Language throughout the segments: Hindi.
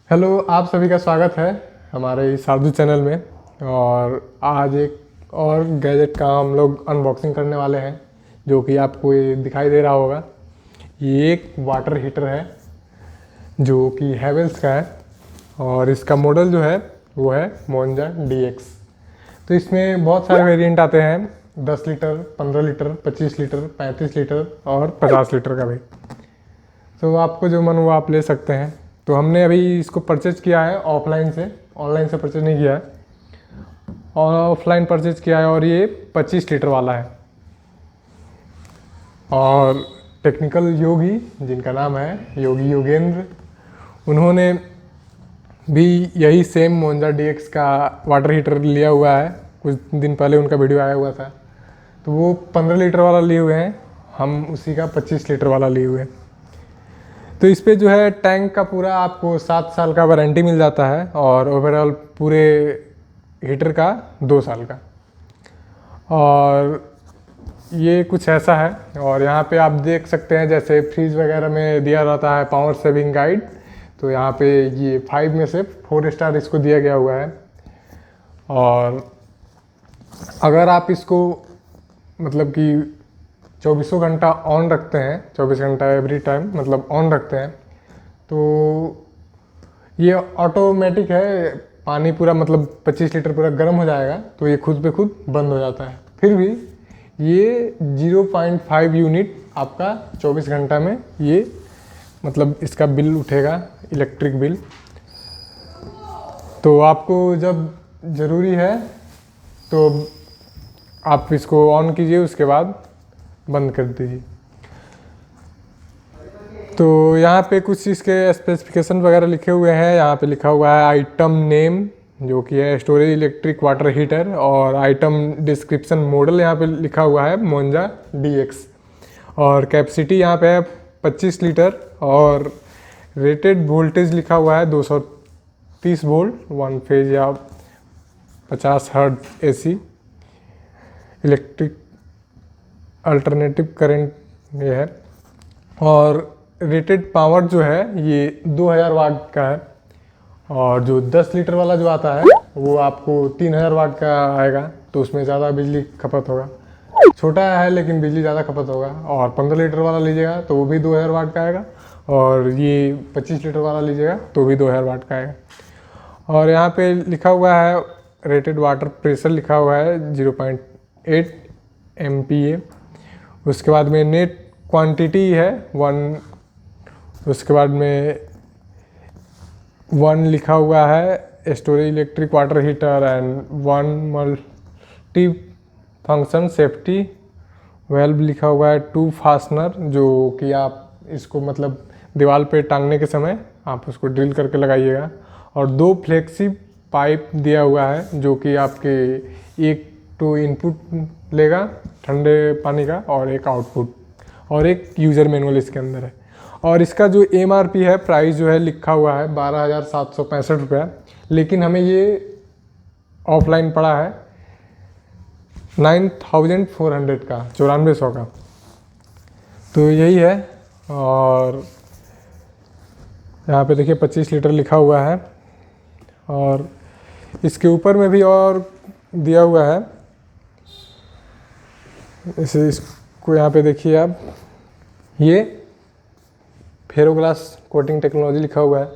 हेलो, आप सभी का स्वागत है हमारे इस साधु चैनल में। और आज एक और गैजेट का हम लोग अनबॉक्सिंग करने वाले हैं, जो कि आपको ये दिखाई दे रहा होगा। ये एक वाटर हीटर है जो कि हैवेल्स का है और इसका मॉडल जो है वो है मोंजा DX। तो इसमें बहुत सारे वेरिएंट आते हैं, 10 लीटर, 15 लीटर, 25 लीटर, 35 लीटर और 50 लीटर का भी। तो आपको जो मन वो आप ले सकते हैं। तो हमने अभी इसको परचेज किया है ऑफलाइन से, ऑनलाइन से परचेज नहीं किया है, और ऑफलाइन परचेज किया है। और ये 25 लीटर वाला है। और टेक्निकल योगी, जिनका नाम है योगी योगेंद्र, उन्होंने भी यही सेम मोंजा DX का वाटर हीटर लिया हुआ है। कुछ दिन पहले उनका वीडियो आया हुआ था। तो वो 15 लीटर वाला लिए हुए हैं, हम उसी का 25 लीटर वाला लिए हुए हैं। तो इस पे जो है टैंक का पूरा आपको 7 साल का वारंटी मिल जाता है और ओवरऑल पूरे हीटर का 2 साल का। और ये कुछ ऐसा है। और यहाँ पे आप देख सकते हैं जैसे फ्रीज वगैरह में दिया रहता है पावर सेविंग गाइड, तो यहाँ पे ये 5 में से 4 स्टार इसको दिया गया हुआ है। और अगर आप इसको मतलब कि 24 घंटा ऑन रखते हैं, 24 घंटा एवरी टाइम मतलब ऑन रखते हैं, तो ये ऑटोमेटिक है। पानी पूरा मतलब 25 लीटर पूरा गर्म हो जाएगा तो ये खुद पे खुद बंद हो जाता है। फिर भी ये 0.5 यूनिट आपका 24 घंटा में ये मतलब इसका बिल उठेगा, इलेक्ट्रिक बिल। तो आपको जब ज़रूरी है तो आप इसको ऑन कीजिए, उसके बाद बंद कर दीजिए। तो यहाँ पे कुछ इसके स्पेसिफिकेशन वगैरह लिखे हुए हैं। यहाँ पे लिखा हुआ है आइटम नेम, जो कि है स्टोरेज इलेक्ट्रिक वाटर हीटर, और आइटम डिस्क्रिप्शन मॉडल यहाँ पे लिखा हुआ है मोंजा DX। और कैपेसिटी यहाँ पे है 25 लीटर, और रेटेड वोल्टेज लिखा हुआ है 230 वोल्ट 1 फेज या 50 hertz AC electric alternative current ये है। और रेटेड पावर जो है ये 2000 वाट का है। और जो 10 लीटर वाला जो आता है वो आपको 3000 वाट का आएगा, तो उसमें ज़्यादा बिजली खपत होगा। छोटा है लेकिन बिजली ज़्यादा खपत होगा। और 15 लीटर वाला लीजिएगा तो वो भी 2000 वाट का आएगा, और ये 25 लीटर वाला लीजिएगा तो भी 2000 वाट का आएगा। और यहाँ पे लिखा हुआ है रेटेड वाटर प्रेशर लिखा हुआ है 0.8 MPa। उसके बाद में नेट क्वांटिटी है 1। उसके बाद में 1 लिखा हुआ है storage electric water heater, and 1 multi function safety valve लिखा हुआ है 2 फास्टनर, जो कि आप इसको मतलब दीवार पे टांगने के समय आप उसको ड्रिल करके लगाइएगा। और 2 फ्लेक्सी पाइप दिया हुआ है, जो कि आपके एक तो इनपुट लेगा ठंडे पानी का और एक आउटपुट, और एक यूज़र मैनुअल इसके अंदर है। और इसका जो MRP है, प्राइस जो है लिखा हुआ है 12,765 रुपया, लेकिन हमें ये ऑफलाइन पड़ा है 9,400 का, 9400 का। तो यही है। और यहाँ पे देखिए 25 लीटर लिखा हुआ है। और इसके ऊपर में भी और दिया हुआ है, इसे इसको यहाँ पे देखिए आप, ये फेरोग्लास कोटिंग टेक्नोलॉजी लिखा हुआ है,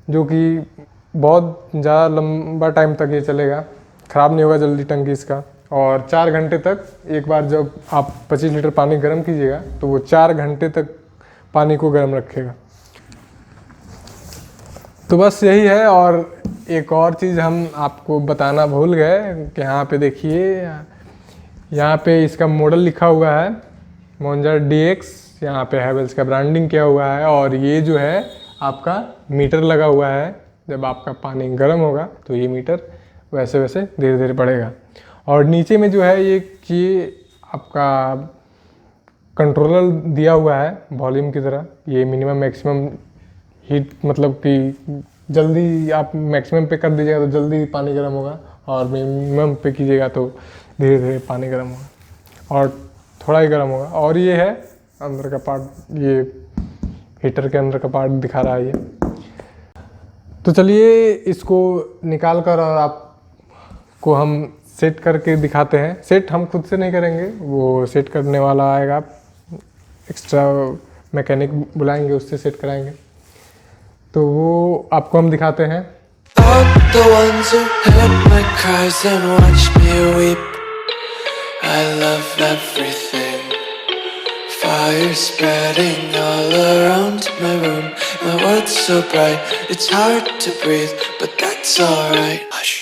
जो कि बहुत ज़्यादा लंबा टाइम तक ये चलेगा, ख़राब नहीं होगा जल्दी टंकी इसका। और 4 घंटे तक, एक बार जब आप 25 लीटर पानी गर्म कीजिएगा तो वो 4 घंटे तक पानी को गर्म रखेगा। तो बस यही है। और एक और चीज़ हम आपको बताना भूल गए कि यहाँ पे देखिए, यहाँ पे इसका मॉडल लिखा हुआ है मोंजा DX। यहाँ पे हैवेल्स का ब्रांडिंग किया हुआ है। और ये जो है आपका मीटर लगा हुआ है, जब आपका पानी गर्म होगा तो ये मीटर वैसे वैसे धीरे धीरे बढ़ेगा। और नीचे में जो है ये आपका कंट्रोलर दिया हुआ है वॉल्यूम की तरह। ये मिनिमम मैक्सिमम हीट, मतलब कि जल्दी आप मैक्सिमम पे कर दीजिएगा तो जल्दी पानी गर्म होगा, और मिनिमम पे कीजिएगा तो धीरे धीरे पानी गर्म होगा, और थोड़ा ही गर्म होगा। और ये है अंदर का पार्ट, ये हीटर के अंदर का पार्ट दिखा रहा है ये। तो चलिए इसको निकाल कर और आपको हम सेट करके दिखाते हैं। सेट हम खुद से नहीं करेंगे, वो सेट करने वाला आएगा, एक्स्ट्रा मैकेनिक बुलाएंगे, उससे सेट कराएंगे। तो वो आपको हम दिखाते हैं। The ones who heard my cries and watched me weep. I love everything. Fire spreading all around my room. My world's so bright, it's hard to breathe, but that's alright. Hush.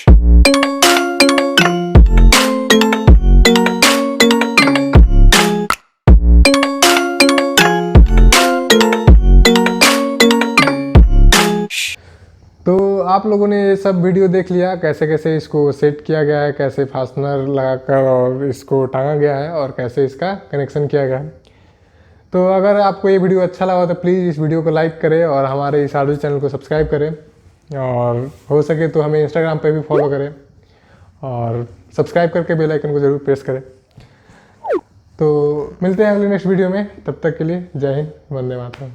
तो आप लोगों ने ये सब वीडियो देख लिया, कैसे कैसे इसको सेट किया गया है, कैसे फास्टनर लगाकर और इसको टांगा गया है और कैसे इसका कनेक्शन किया गया है। तो अगर आपको ये वीडियो अच्छा लगा तो प्लीज़ इस वीडियो को लाइक करें और हमारे इस ऑडियो चैनल को सब्सक्राइब करें, और हो सके तो हमें इंस्टाग्राम पे भी फॉलो करें और सब्सक्राइब करके बेल आइकन को ज़रूर प्रेस करें। तो मिलते हैं अगले नेक्स्ट वीडियो में, तब तक के लिए जय हिंद, वंदे मातरम।